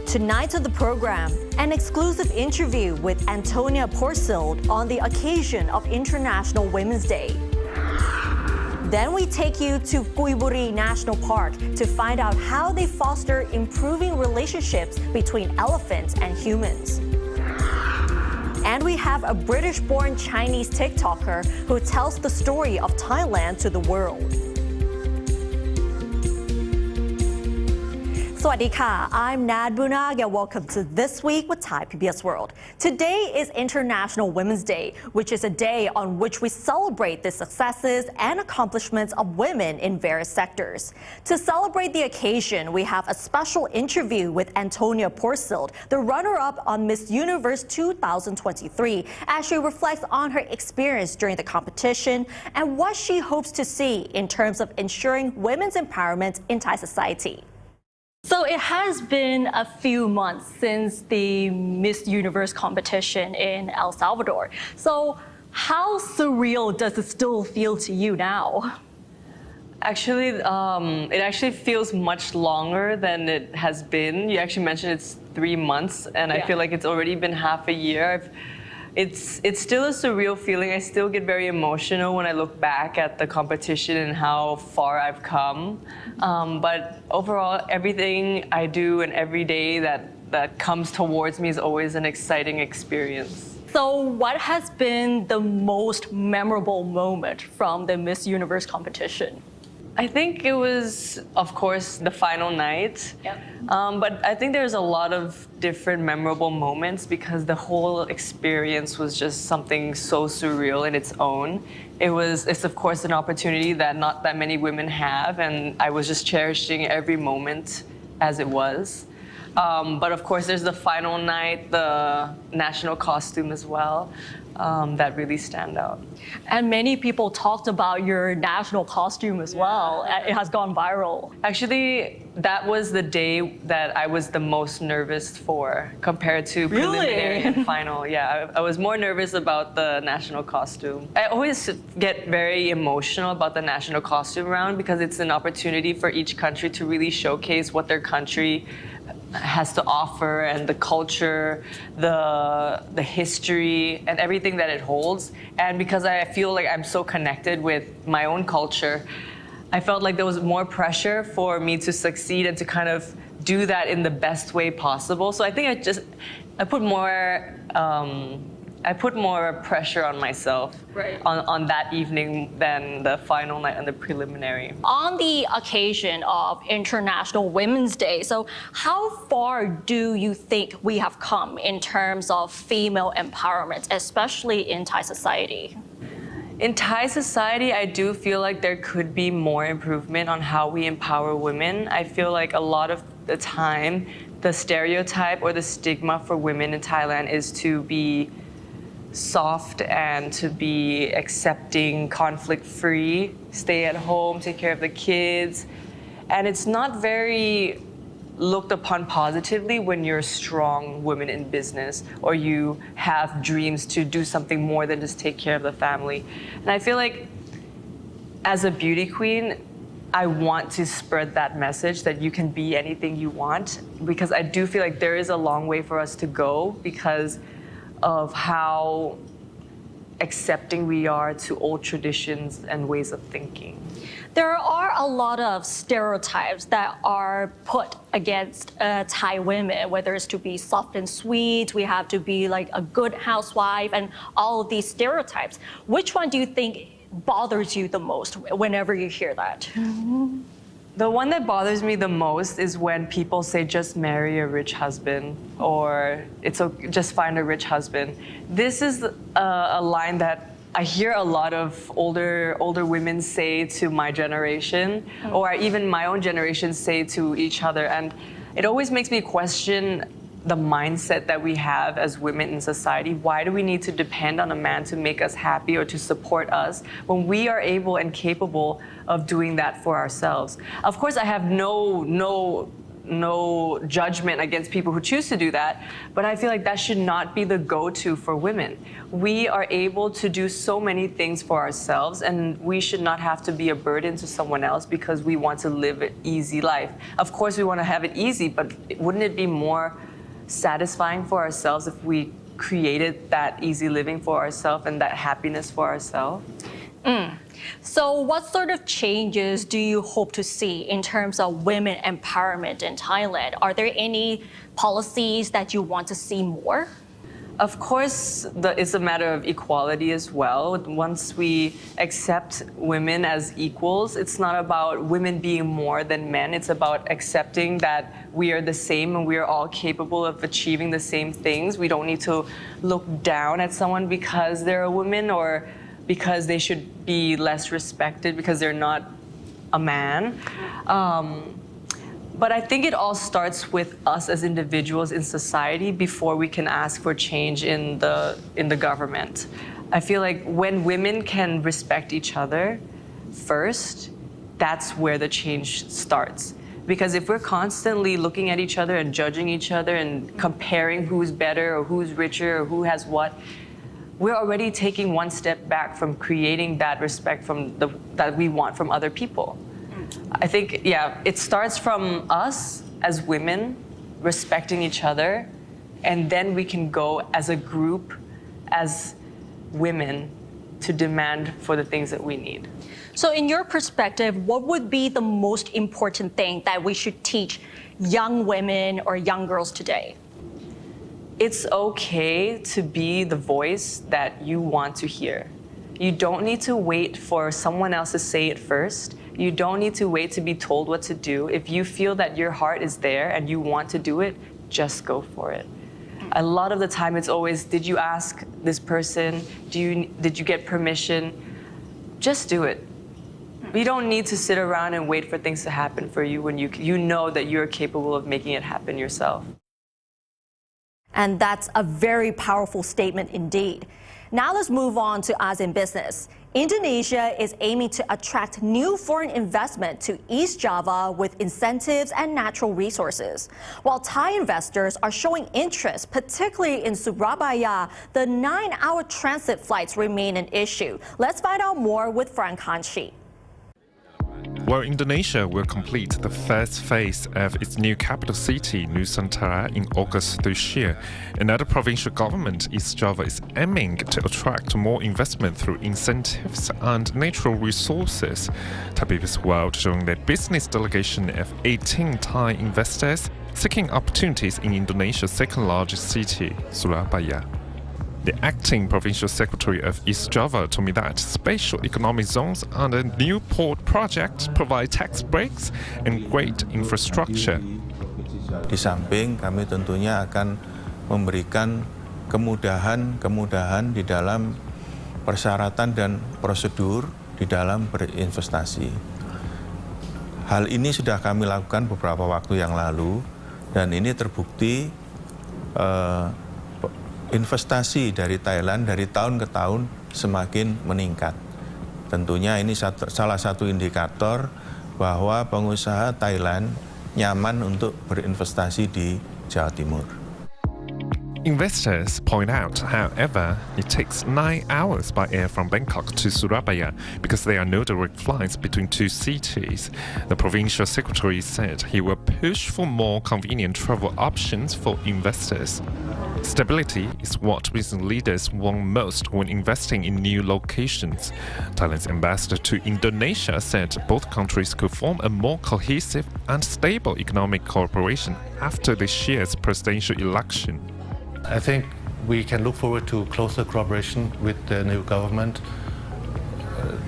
Tonight on the program, an exclusive interview with Anntonia Porsild on the occasion of International Women's Day. Then we take you to Guiburi National Park to find out how they foster improving relationships between elephants and humans. And we have a British-born Chinese TikToker who tells the story of Thailand to the world. สวัสดีค่ะ I'm Nad Bunag and welcome to This Week with Thai PBS World. Today is International Women's Day, which is a day on which we celebrate the successes and accomplishments of women in various sectors. To celebrate the occasion, we have a special interview with Anntonia Porsild, the runner-up on Miss Universe 2023, as she reflects on her experience during the competition and what she hopes to see in terms of ensuring women's empowerment in Thai society. So it has been a few months since the Miss Universe competition in El Salvador. So how surreal does it still feel to you now? Actually, it actually feels much longer than it has been. You actually mentioned it's 3 months, and I feel like it's already been half a year. It's still a surreal feeling. I still get very emotional when I look back at the competition and how far I've come. But overall, everything I do and every day that comes towards me is always an exciting experience. So what has been the most memorable moment from the Miss Universe competition? I think it was, of course, the final night. Yep. But I think there's a lot of different memorable moments because the whole experience was just something so surreal in its own. It's of course an opportunity that not that many women have, and I was just cherishing every moment as it was. But of course, there's the final night, the national costume as well, that really stand out. And many people talked about your national costume as well. It has gone viral. Actually, that was the day that I was the most nervous for compared to preliminary and final. Yeah, I was more nervous about the national costume. I always get very emotional about the national costume round because it's an opportunity for each country to really showcase what their country has to offer and the culture, the history, and everything that it holds. And because I feel like I'm so connected with my own culture, I felt like there was more pressure for me to succeed and to kind of do that in the best way possible. So I think I put more pressure on myself on that evening than the final night and the preliminary. On the occasion of International Women's Day, so how far do you think we have come in terms of female empowerment, especially in Thai society? In Thai society, I do feel like there could be more improvement on how we empower women. I feel like a lot of the time, the stereotype or the stigma for women in Thailand is to be soft and to be accepting, conflict-free, stay at home, take care of the kids. And it's not very looked upon positively when you're a strong woman in business or you have dreams to do something more than just take care of the family. And I feel like as a beauty queen, I want to spread that message that you can be anything you want, because I do feel like there is a long way for us to go because of how accepting we are to old traditions and ways of thinking. There are a lot of stereotypes that are put against Thai women, whether it's to be soft and sweet, we have to be like a good housewife, and all of these stereotypes. Which one do you think bothers you the most whenever you hear that? The one that bothers me the most is when people say just marry a rich husband or just find a rich husband. This is a line that I hear a lot of older women say to my generation, or even my own generation say to each other, and it always makes me question the mindset that we have as women in society. Why do we need to depend on a man to make us happy or to support us when we are able and capable of doing that for ourselves? Of course, I have no judgment against people who choose to do that, but I feel like that should not be the go-to for women. We are able to do so many things for ourselves, and we should not have to be a burden to someone else because we want to live an easy life. Of course, we want to have it easy, but wouldn't it be more satisfying for ourselves if we created that easy living for ourselves and that happiness for ourselves? So what sort of changes do you hope to see in terms of women empowerment in Thailand? Are there any policies that you want to see more? Of course, it's a matter of equality as well. Once we accept women as equals, it's not about women being more than men. It's about accepting that we are the same and we are all capable of achieving the same things. We don't need to look down at someone because they're a woman or because they should be less respected because they're not a man. But I think it all starts with us as individuals in society before we can ask for change in the government. I feel like when women can respect each other first, that's where the change starts. Because if we're constantly looking at each other and judging each other and comparing who's better or who's richer or who has what, we're already taking one step back from creating that respect that we want from other people. I think, yeah, it starts from us as women respecting each other, and then we can go as a group, as women, to demand for the things that we need. So in your perspective, what would be the most important thing that we should teach young women or young girls today? It's okay to be the voice that you want to hear. You don't need to wait for someone else to say it first. You don't need to wait to be told what to do. If you feel that your heart is there and you want to do it, just go for it. A lot of the time it's always, did you ask this person? Did you get permission? Just do it. You don't need to sit around and wait for things to happen for you when you know that you're capable of making it happen yourself. And that's a very powerful statement indeed. Now let's move on to ASEAN business. Indonesia is aiming to attract new foreign investment to East Java with incentives and natural resources. While Thai investors are showing interest, particularly in Surabaya, the 9-hour transit flights remain an issue. Let's find out more with Frank Hanshi. Well, Indonesia will complete the first phase of its new capital city, Nusantara, in August this year. Another provincial government, East Java, is aiming to attract more investment through incentives and natural resources. Thai PBS World showing that business delegation of 18 Thai investors seeking opportunities in Indonesia's second largest city, Surabaya. The acting provincial secretary of East Java told me that special economic zones and a new port project provide tax breaks and great infrastructure. Di samping kami tentunya akan memberikan kemudahan di dalam persyaratan dan prosedur di dalam berinvestasi. Hal ini sudah kami lakukan beberapa waktu yang lalu dan ini terbukti investasi dari Thailand dari tahun ke tahun semakin meningkat. Tentunya ini salah satu indikator bahwa pengusaha Thailand nyaman untuk berinvestasi di Jawa Timur. Investors point out, however, it takes 9 hours by air from Bangkok to Surabaya because there are no direct flights between two cities. The provincial secretary said he will push for more convenient travel options for investors. Stability is what business leaders want most when investing in new locations. Thailand's ambassador to Indonesia said both countries could form a more cohesive and stable economic cooperation after this year's presidential election. I think we can look forward to closer cooperation with the new government.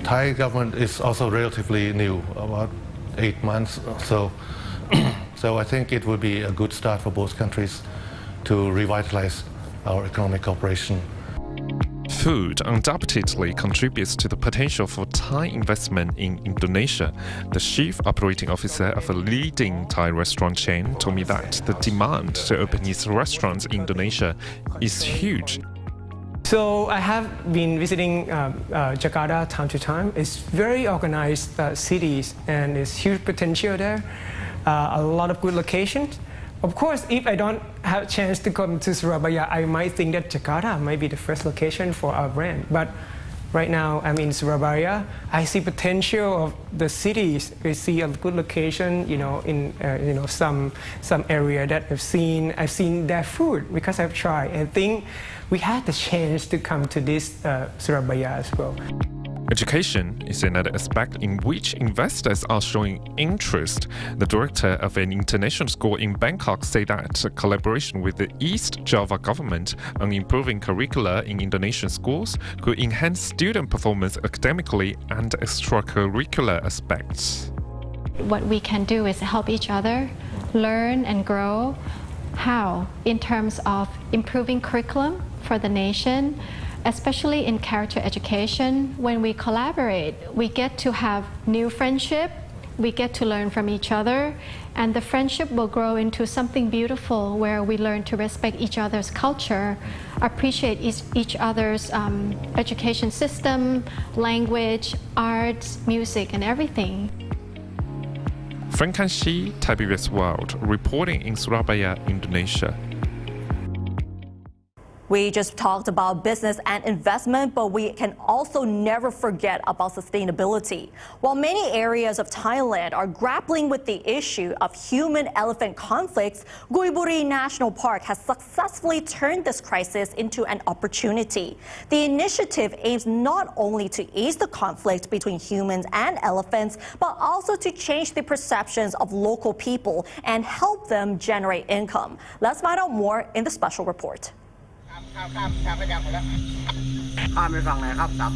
Thai government is also relatively new, about 8 months or so. So I think it would be a good start for both countries to revitalize our economic cooperation. Food undoubtedly contributes to the potential for Thai investment in Indonesia. The chief operating officer of a leading Thai restaurant chain told me that the demand to open its restaurants in Indonesia is huge. So I have been visiting Jakarta time to time. It's very organized cities and there's huge potential there. a lot of good locations. Of course, if I don't have a chance to come to Surabaya, I might think that Jakarta might be the first location for our brand. But right now, I'm in Surabaya. I see potential of the cities. I see a good location, in some area that I've seen their food because I've tried. I think we had the chance to come to this Surabaya as well. Education is another aspect in which investors are showing interest. The director of an international school in Bangkok said that collaboration with the East Java government on improving curricula in Indonesian schools could enhance student performance academically and extracurricular aspects. What we can do is help each other learn and grow. How? In terms of improving curriculum for the nation, especially in character education. When we collaborate, we get to have new friendship, we get to learn from each other, and the friendship will grow into something beautiful where we learn to respect each other's culture, appreciate each other's education system, language, arts, music, and everything. Frank Kanshi, Thai PBS World, reporting in Surabaya, Indonesia. We just talked about business and investment, but we can also never forget about sustainability. While many areas of Thailand are grappling with the issue of human-elephant conflicts, Gui Buri National Park has successfully turned this crisis into an opportunity. The initiative aims not only to ease the conflict between humans and elephants, but also to change the perceptions of local people and help them generate income. Let's find out more in the special report. ข้ามไปฝั่งไหนครับ 3,500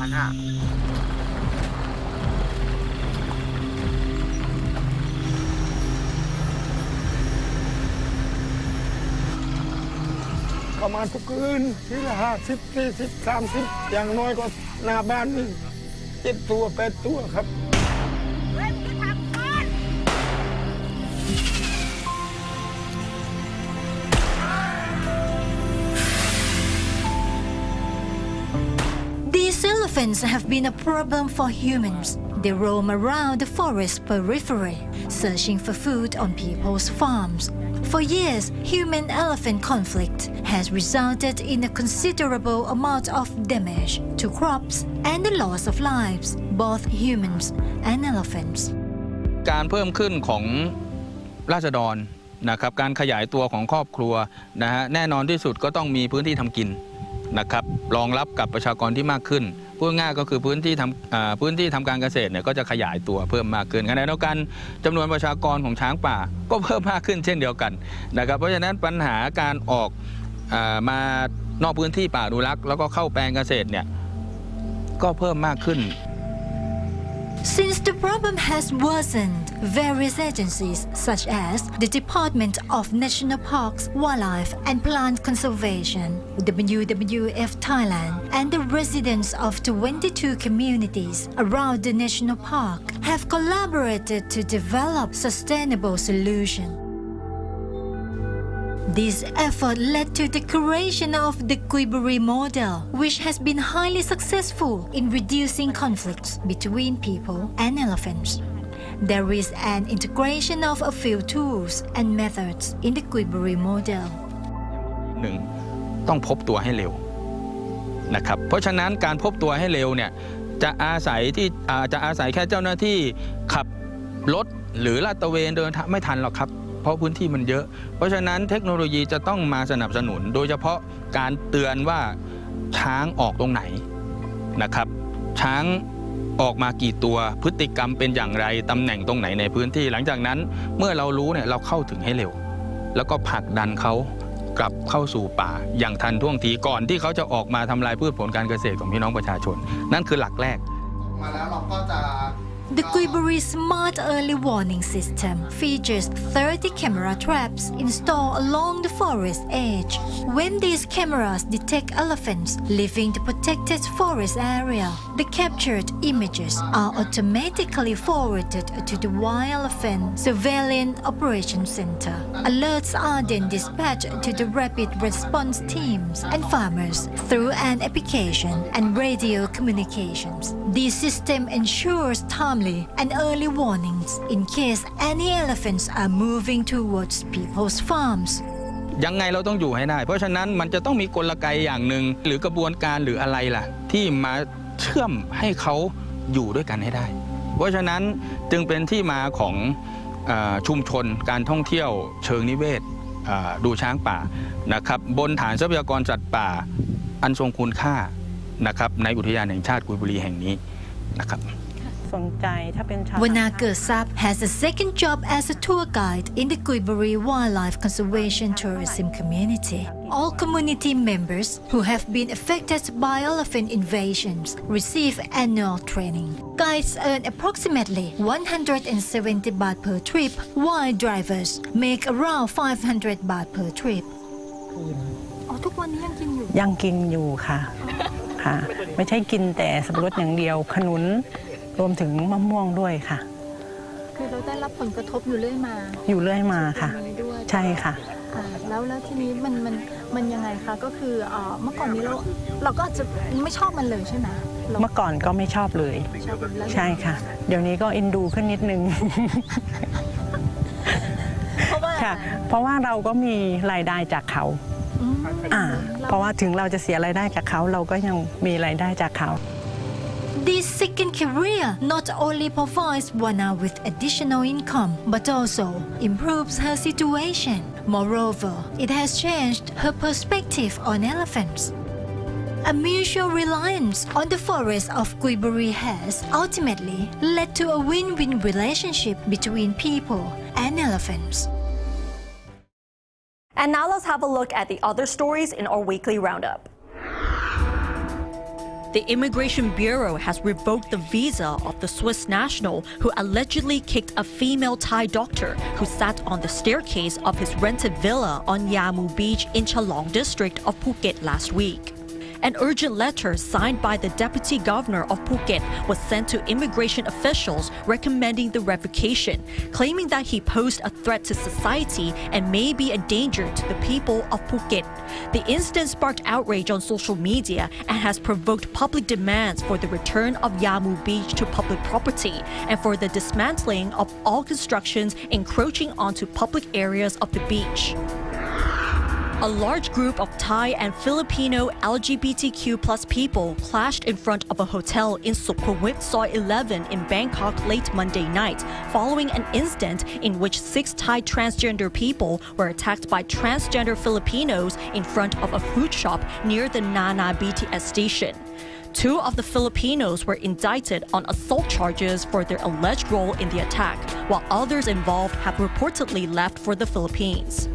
ประมาณทุกคืนทีละ50 40 30อย่างน้อยก็หน้าบ้านนี่7 ตัว 8 ตัวครับ These elephants have been a problem for humans. They roam around the forest periphery, searching for food on people's farms. For years, human-elephant conflict has resulted in a considerable amount of damage to crops and the loss of lives, both humans and elephants. การเพิ่มขึ้นของราษฎรนะครับการขยายตัวของครอบครัวนะฮะแน่นอนที่สุดก็ต้องมีพื้นที่ทำกินนะครับรองรับกับประชากรที่มากขึ้นพูดง่ายก็คือพื้นที่ทำการเกษตรเนี่ยก็จะขยายตัวเพิ่มมากขึ้นขณะเดียวกันจำนวนประชากรของช้างป่าก็เพิ่มมากขึ้นเช่นเดียวกันนะครับเพราะฉะนั้นปัญหาการออกมานอกพื้นที่ป่าอนุรักษ์แล้วก็เข้าแปลงเกษตรเนี่ยก็เพิ่มมากขึ้น Since the problem has worsened, various agencies such as the Department of National Parks, Wildlife and Plant Conservation, WWF Thailand, and the residents of 22 communities around the national park have collaborated to develop sustainable solutions. This effort led to the creation of the Gui Buri model, which has been highly successful in reducing conflicts between people and elephants. There is an integration of a few tools and methods in the Gui Buri model. 1. ต้องพบตัวให้เร็วนะครับเพราะฉะนั้นการพบตัวให้เร็วเนี่ยจะอาศัยแค่เจ้าหน้าที่ขับรถหรือลาดตระเวนเดินไม่ทันหรอกครับเพราะพื้นที่มันเยอะเพราะฉะนั้นเทคโนโลยีจะต้องมาสนับสนุนโดยเฉพาะการเตือนว่าช้างออกตรงไหนนะครับช้างออกมากี่ตัวพฤติกรรมเป็นอย่างไรตำแหน่งตรงไหนในพื้นที่หลังจากนั้นเมื่อเรารู้เนี่ยเราเข้าถึงให้เร็วแล้วก็ผลักดันเขากลับเข้าสู่ป่าอย่างทันท่วงทีก่อนที่เขาจะออกมาทำลายพืชผลการเกษตรของพี่น้องประชาชนนั่นคือหลักแรกมาแล้วเราก็จะ The Gui Buri Smart Early Warning System features 30 camera traps installed along the forest edge. When these cameras detect elephants leaving the protected forest area, the captured images are automatically forwarded to the Wild Elephant Surveillance Operations Center. Alerts are then dispatched to the rapid response teams and farmers through an application and radio communications. This system ensures timely calmly and early warnings in case any elephants are moving towards people's farms. ยังไงเราต้องอยู่ให้ได้เพราะฉะนั้นมันจะต้องมีกลไกอย่างหนึ่งหรือกระบวนการหรืออะไรล่ะที่มาเชื่อมให้เขาอยู่ด้วยกันให้ได้เพราะฉะนั้นจึงเป็นที่มาของชุมชนการท่องเที่ยวเชิงนิเวศดูช้างป่านะครับบนฐานทรัพยากรสัตว์ป่าอันทรงคุณค่านะครับในอุทยานแห่งชาติกุยบุรีแห่งนี้นะครับWanagersap has a second job as a tour guide in the Guiburi Wildlife Conservation Tourism Community. All community members who have been affected by elephant invasions receive annual training. Guides earn approximately 170 baht per trip, while drivers make around 500 baht per trip. ทุกวันนี้ยังกินอยู่ค่ะไม่ใช่กินแต่สับปะรดอย่างเดียวขนุนรวมถึงมะม่วงด้วยค่ะคือเราได้รับผลกระทบอยู่เรื่อยมาค่ะใช่ค่ะแล้วทีนี้มันยังไงคะก็คือเมื่อก่อนนี้เราก็อาจจะไม่ชอบมันเลยใช่ไหมเมื่อก่อนก็ไม่ชอบเลยใช่ค่ะเดี๋ยวนี้ก็เอ็นดูขึ้นนิดนึงเพราะว่าเราก็มีรายได้จากเขาเพราะว่าถึงเราจะเสียรายได้จากเขาเราก็ยังมีรายได้จากเขาThis second career not only provides Wana with additional income but also improves her situation. Moreover, it has changed her perspective on elephants. A mutual reliance on the forest of Guiburi has ultimately led to a win-win relationship between people and elephants. And now let's have a look at the other stories in our weekly roundup. The Immigration Bureau has revoked the visa of the Swiss national who allegedly kicked a female Thai doctor who sat on the staircase of his rented villa on Yamu Beach in Chalong district of Phuket last week. An urgent letter signed by the Deputy Governor of Phuket was sent to immigration officials recommending the revocation, claiming that he posed a threat to society and may be a danger to the people of Phuket. The incident sparked outrage on social media and has provoked public demands for the return of Yamu Beach to public property and for the dismantling of all constructions encroaching onto public areas of the beach. A large group of Thai and Filipino LGBTQ+ people clashed in front of a hotel in Sukhumvit Soi 11 in Bangkok late Monday night, following an incident in which 6 Thai transgender people were attacked by transgender Filipinos in front of a food shop near the Nana BTS station. 2 of the Filipinos were indicted on assault charges for their alleged role in the attack, while others involved have reportedly left for the Philippines.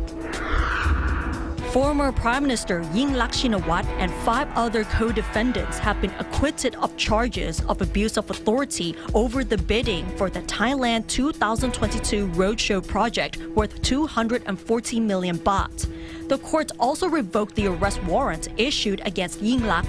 Former Prime Minister Yingluck Shinawatra and 5 other co-defendants have been acquitted of charges of abuse of authority over the bidding for the Thailand 2022 roadshow project worth 240 million baht. The court also revoked the arrest warrant issued against Yingluck.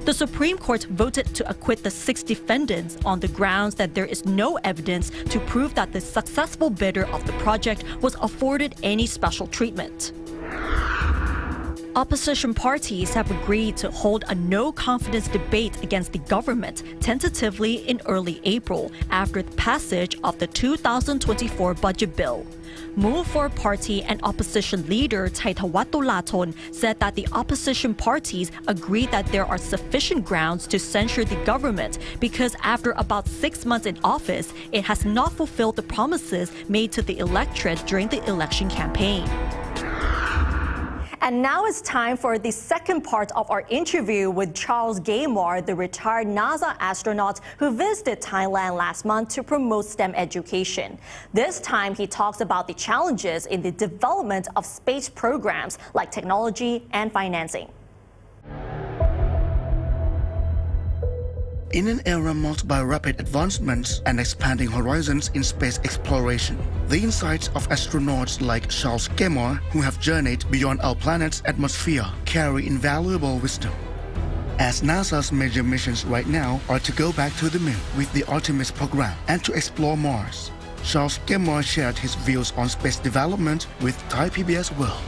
The Supreme Court voted to acquit the 6 defendants on the grounds that there is no evidence to prove that the successful bidder of the project was afforded any special treatment. Opposition parties have agreed to hold a no-confidence debate against the government tentatively in early April after the passage of the 2024 budget bill. Move For Party and opposition leader Thaithawat Tulathon said that the opposition parties agreed that there are sufficient grounds to censure the government because after about 6 months in office, it has not fulfilled the promises made to the electorate during the election campaign. And now it's time for the second part of our interview with Charles Gaymor, the retired NASA astronaut who visited Thailand last month to promote STEM education. This time, he talks about the challenges in the development of space programs like technology and financing. In an era marked by rapid advancements and expanding horizons in space exploration, the insights of astronauts like Charles Gaymor, who have journeyed beyond our planet's atmosphere, carry invaluable wisdom. As NASA's major missions right now are to go back to the moon with the Artemis program and to explore Mars, Charles Gaymor shared his views on space development with Thai PBS World.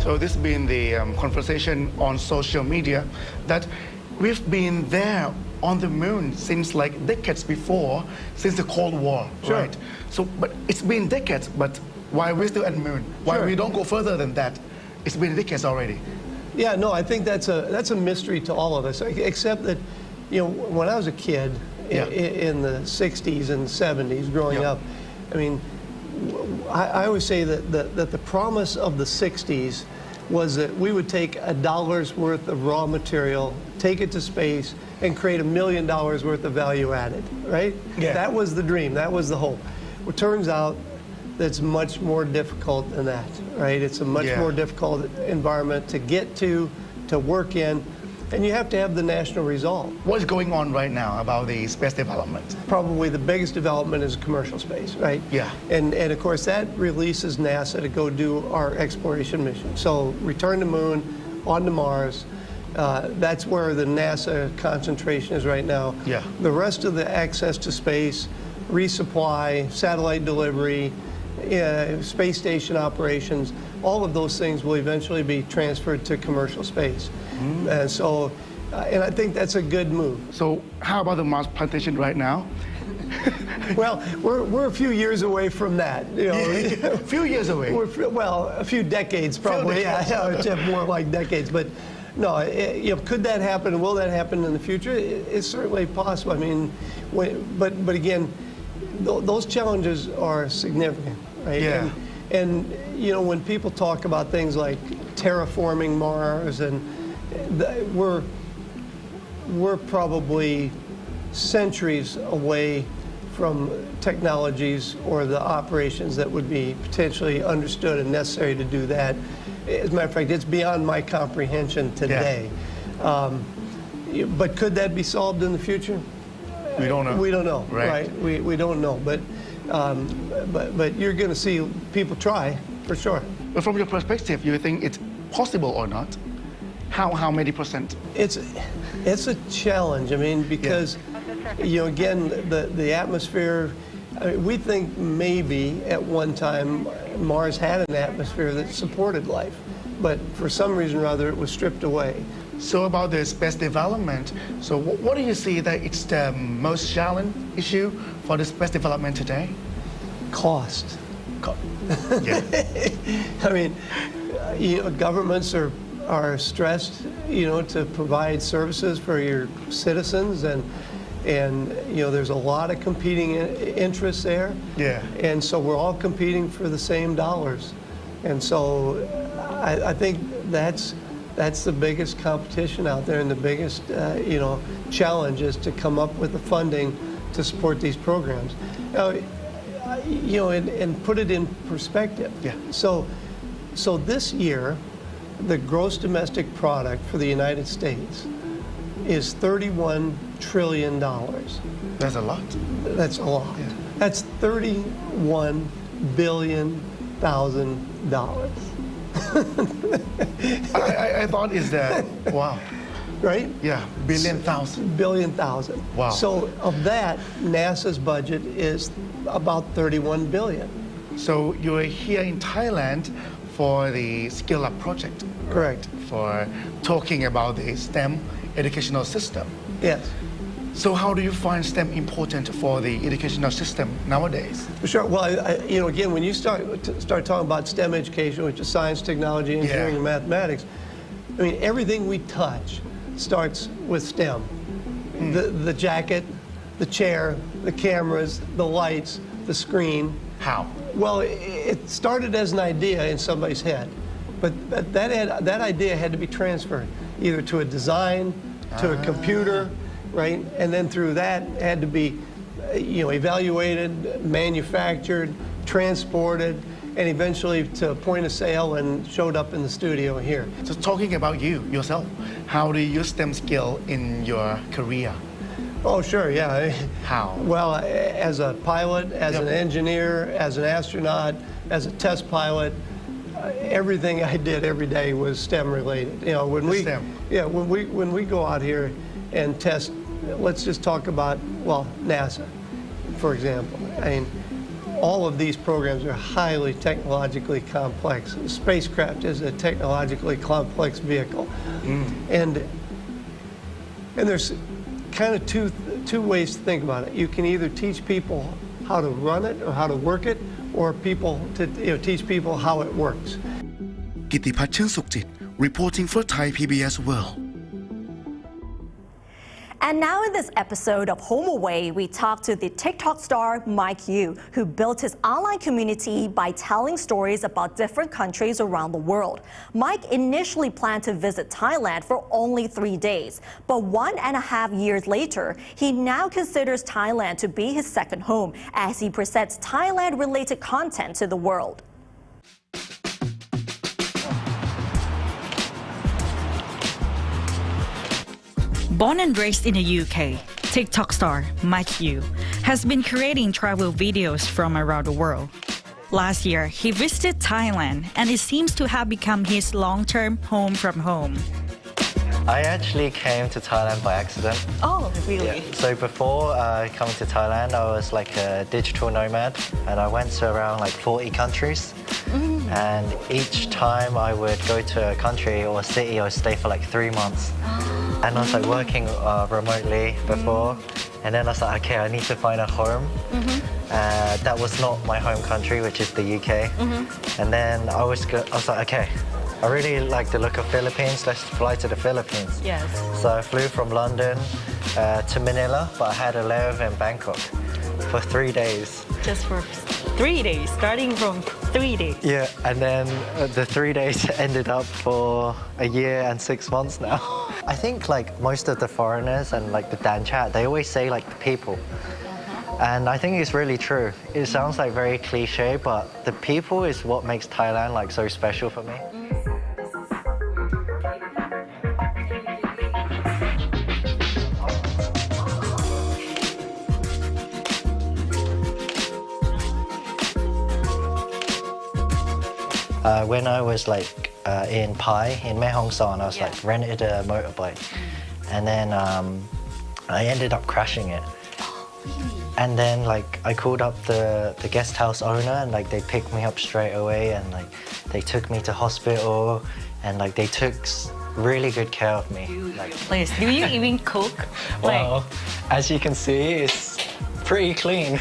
So this has been the conversation on social media that we've been there on the moon since like decades before, since the Cold War, right? So, but it's been decades, but why we're still at the moon? Why we don't go further than that? It's been decades already. Yeah, no, I think that's a mystery to all of us, except that, you know, when I was a kid in the 60s and 70s growing up, I mean, I always say that the promise of the 60s was that we would take $1 worth of raw material, take it to space, and create $1 million worth of value added, right? Yeah. That was the dream, that was the hope. Well, it turns out that's much more difficult than that, right? It's a much more difficult environment to get to work in, and you have to have the national resolve. What's going on right now about the space development? Probably the biggest development is commercial space, right? Yeah. And of course that releases NASA to go do our exploration mission. So return to moon, on to Mars. That's where the NASA concentration is right now. Yeah. The rest of the access to space, resupply, satellite delivery, space station operations, all of those things will eventually be transferred to commercial space. And so, and I think that's a good move. So how about the Mars plantation right now? Well, we're a few years away from that. You know, a few years away? Well, a few decades probably. Yeah, more like decades. But no, you know, could that happen? Will that happen in the future? It's certainly possible. I mean, but again, those challenges are significant, right? Yeah. And you know, when people talk about things like terraforming Mars, and we're probably centuries away from technologies or the operations that would be potentially understood and necessary to do that. As a matter of fact, it's beyond my comprehension today. Yeah. But could that be solved in the future? We don't know. We don't know, right? We don't know, but you're going to see people try, for sure. But from your perspective, you think it's possible or not? How many percent? It's a challenge. I mean, because you know, again, the atmosphere. I mean, we think maybe at one time Mars had an atmosphere that supported life, but for some reason or other it was stripped away. So about the space development, so what do you see that it's the most challenging issue for the space development today? Cost. Yeah. I mean, you know, governments are stressed, you know, to provide services for your citizens, and you know, there's a lot of competing interests there. Yeah. And so we're all competing for the same dollars, and so I think that's the biggest competition out there, and the biggest you know, challenge is to come up with the funding to support these programs. Now, you know, and put it in perspective. Yeah. So this year, the gross domestic product for the United States is $31 trillion. That's a lot. That's a lot. Yeah. That's $31 billion. I thought is that, wow. Right? Yeah, billion thousand. Wow. So of that, NASA's budget is about $31 billion. So you're here in Thailand for the Skill Up project. Correct. For talking about the STEM educational system. Yes. So how do you find STEM important for the educational system nowadays? Sure. Well, you know, again, when you start talking about STEM education, which is science, technology, engineering, and mathematics, I mean, everything we touch starts with STEM. The jacket, the chair, the cameras, the lights, the screen. How? Well, it started as an idea in somebody's head, but that idea had to be transferred either to a design, to a computer, right? And then through that it had to be, you know, evaluated, manufactured, transported, and eventually to a point of sale and showed up in the studio here. So talking about yourself, how do you use STEM skill in your career? Oh, sure, yeah. How? Well, as a pilot, as an engineer, as an astronaut, as a test pilot, everything I did every day was STEM related. You know, when we go out here and test, let's just talk about, well, NASA, for example. I mean, all of these programs are highly technologically complex. The spacecraft is a technologically complex vehicle. And there's kind of two ways to think about it. You can either teach people how to run it or how to work it, or teach people how it works. กิติพัฒน์ ชื่นสุขจิต reporting for Thai PBS World. And now in this episode of Home Away, we talk to the TikTok star Mike Yu, who built his online community by telling stories about different countries around the world. Mike initially planned to visit Thailand for only 3 days, but 1.5 years later, he now considers Thailand to be his second home as he presents Thailand-related content to the world. Born and raised in the UK, TikTok star Mike Yu has been creating travel videos from around the world. Last year, he visited Thailand and it seems to have become his long-term home from home. I actually came to Thailand by accident. Oh, really? Yeah. So before coming to Thailand, I was like a digital nomad and I went to around like 40 countries. And each time I would go to a country or a city, I would stay for like 3 months. And I was like working remotely before, and then I was like, okay, I need to find a home. That was not my home country, which is the UK. And then I was like, okay, I really like the look of Philippines. Let's fly to the Philippines. Yes. So I flew from London to Manila, but I had a layover in Bangkok for 3 days. Just for 3 days, starting from 3 days. Yeah, and then the 3 days ended up for a year and 6 months now. I think like most of the foreigners and like the Dan chat, they always say like the people. And I think it's really true. It sounds like very cliche, but the people is what makes Thailand like so special for me. When I was like in Pai, in Mae Hong Son, I was like rented a motorbike, and then I ended up crashing it. And then like I called up the guest house owner, and like they picked me up straight away, and like they took me to hospital, and like they took really good care of me. Like, Please, do you even cook? Well, as you can see, it's pretty clean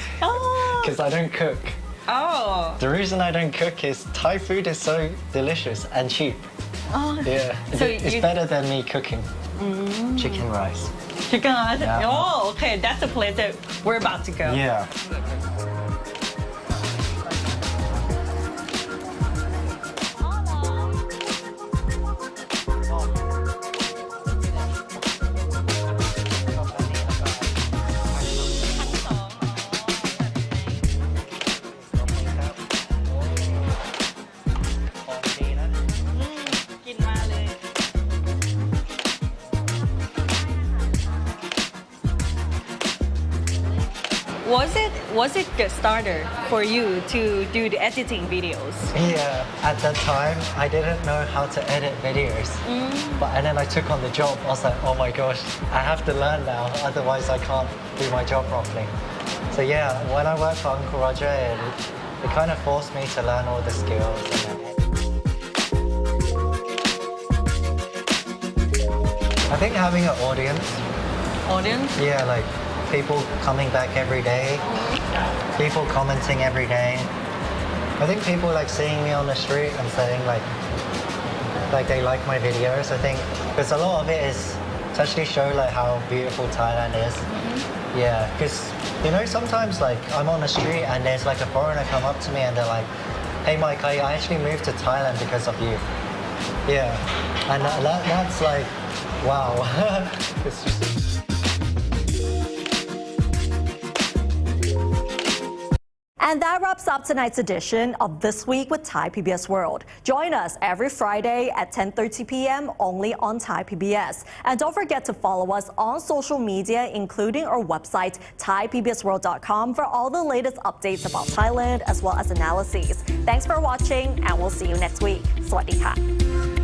because I don't cook. Oh. The reason I don't cook is Thai food is so delicious and cheap. Oh. Yeah, So it's better than me cooking chicken rice. Chicken rice? Yeah. Oh, okay, that's the place that we're about to go. Yeah. Was it a starter for you to do the editing videos? Yeah, at that time I didn't know how to edit videos, and then I took on the job. I was like, oh my gosh, I have to learn now, otherwise I can't do my job properly. So yeah, when I worked for Uncle Roger, it kind of forced me to learn all the skills. I think having an audience. Audience? Yeah, like people coming back every day, people commenting every day. I think people like seeing me on the street and saying like they like my videos. I think because a lot of it is to actually show like how beautiful Thailand is. Yeah, because you know sometimes like I'm on the street and there's like a foreigner come up to me and they're like, hey Mike, I actually moved to Thailand because of you. Yeah, and that's like, wow. It's just... And that wraps up tonight's edition of This Week with Thai PBS World. Join us every Friday at 10:30 p.m. only on Thai PBS. And don't forget to follow us on social media, including our website, thaipbsworld.com, for all the latest updates about Thailand as well as analyses. Thanks for watching, and we'll see you next week. สวัสดีค่ะ